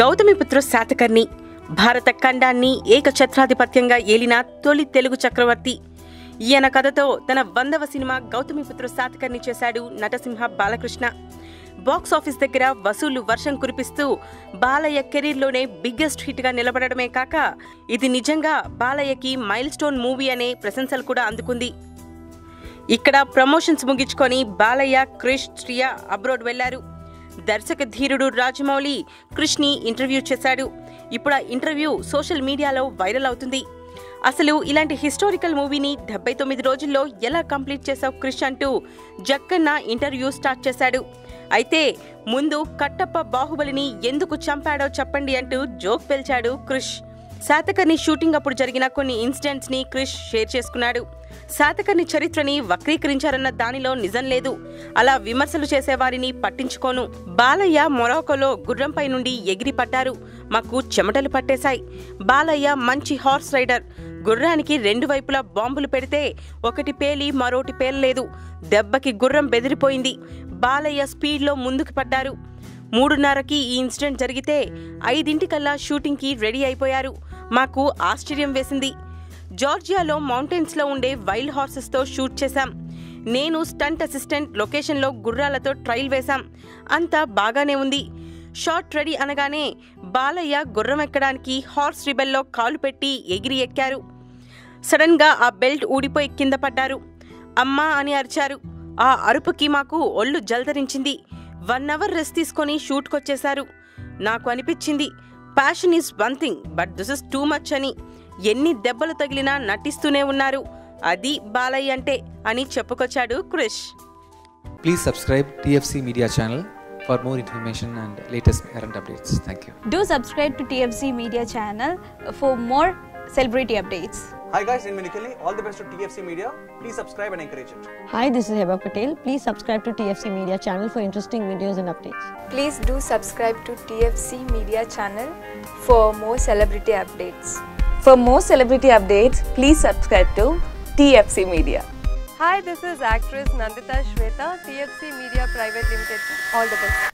గౌతమిపుత్ర శాతకర్ణి భారత ఖండాన్ని ఏకఛత్రాధిపత్యంగా ఏలిన తొలి తెలుగు చక్రవర్తి. ఈయన కథతో తన 100వ సినిమా గౌతమిపుత్ర శాతకర్ణి చేశాడు నటసింహ బాలకృష్ణ. బాక్సాఫీస్ దగ్గర వసూళ్లు వర్షం కురిపిస్తూ బాలయ్య కెరీర్లోనే బిగ్గెస్ట్ హిట్గా నిలబడమే కాక ఇది నిజంగా బాలయ్యకి మైల్ స్టోన్ మూవీ అనే ప్రశంసలు కూడా అందుకుంది. ఇక్కడ ప్రమోషన్స్ ముగించుకొని బాలయ్య, క్రిష్, శ్రియ అబ్రోడ్ వెళ్లారు. దర్శక ధీరుడు రాజమౌళి క్రిష్ని ఇంటర్వ్యూ చేశాడు. ఇప్పుడు ఆ ఇంటర్వ్యూ సోషల్ మీడియాలో వైరల్ అవుతుంది. అసలు ఇలాంటి హిస్టారికల్ మూవీని 79 రోజుల్లో ఎలా కంప్లీట్ చేశావు క్రిష్ అంటూ జక్కన్న ఇంటర్వ్యూ స్టార్ట్ చేశాడు. అయితే ముందు కట్టప్ప బాహుబలిని ఎందుకు చంపాడో చెప్పండి అంటూ జోక్ పేల్చాడు క్రిష్. శాతకర్ణి షూటింగ్ అప్పుడు జరిగిన కొన్ని ఇన్సిడెంట్స్ ని క్రిష్ షేర్ చేసుకున్నాడు. శాతకర్ణి చరిత్రని వక్రీకరించారన్న దానిలో నిజం లేదు. అలా విమర్శలు చేసేవారిని పట్టించుకోను. బాలయ్య మొరాకోలో గుర్రంపై నుండి ఎగిరి పడ్డారు. మాకు చెమటలు పట్టేశాయి. బాలయ్య మంచి హార్స్ రైడర్. గుర్రానికి 2 వైపులా బాంబులు పెడితే ఒకటి పేలి మరోటి పేలలేదు. దెబ్బకి గుర్రం బెదిరిపోయింది. బాలయ్య స్పీడ్లో ముందుకు పడ్డారు. 3:30కి ఈ ఇన్సిడెంట్ జరిగితే 5:00కల్లా షూటింగ్కి రెడీ అయిపోయారు. మాకు ఆశ్చర్యం వేసింది. జార్జియాలో మౌంటైన్స్లో ఉండే వైల్డ్ హార్సెస్తో షూట్ చేశాం. నేను స్టంట్ అసిస్టెంట్ లొకేషన్లో గుర్రాలతో ట్రయల్ వేశాం. అంతా బాగానే ఉంది. షాట్ రెడీ అనగానే బాలయ్య గుర్రం ఎక్కడానికి హార్స్ రిబెల్లో కాలు పెట్టి ఎగిరి ఎక్కారు. సడన్గా ఆ బెల్ట్ ఊడిపోయి కింద పడ్డారు. అమ్మా అని అరిచారు. ఆ అరుపుకి మాకు ఒళ్ళు జల్దరించింది. 1 అవర్ రెస్ట్ తీసుకొని షూట్కొచ్చేశారు. నాకు అనిపించింది passion is one thing but this is too much అని. ఎన్ని దెబ్బలు తగిలినా నటిస్తూనే ఉన్నారు. అది బాలయ్య అంటే అని చెప్పుకొచ్చాడు Krish. Please subscribe TFC Media channel for more information and latest current updates. Thank you. Do subscribe to TFC Media channel for more celebrity updates. Hi guys, in Minikali, all the best to TFC Media. Please subscribe and encourage it. Hi, this is Heba Patel. Please subscribe to TFC Media channel for interesting videos and updates. Please do subscribe to TFC Media channel for more celebrity updates. For more celebrity updates, please subscribe to TFC Media. Hi, this is actress Nandita Shweta, TFC Media Private Limited. All the best.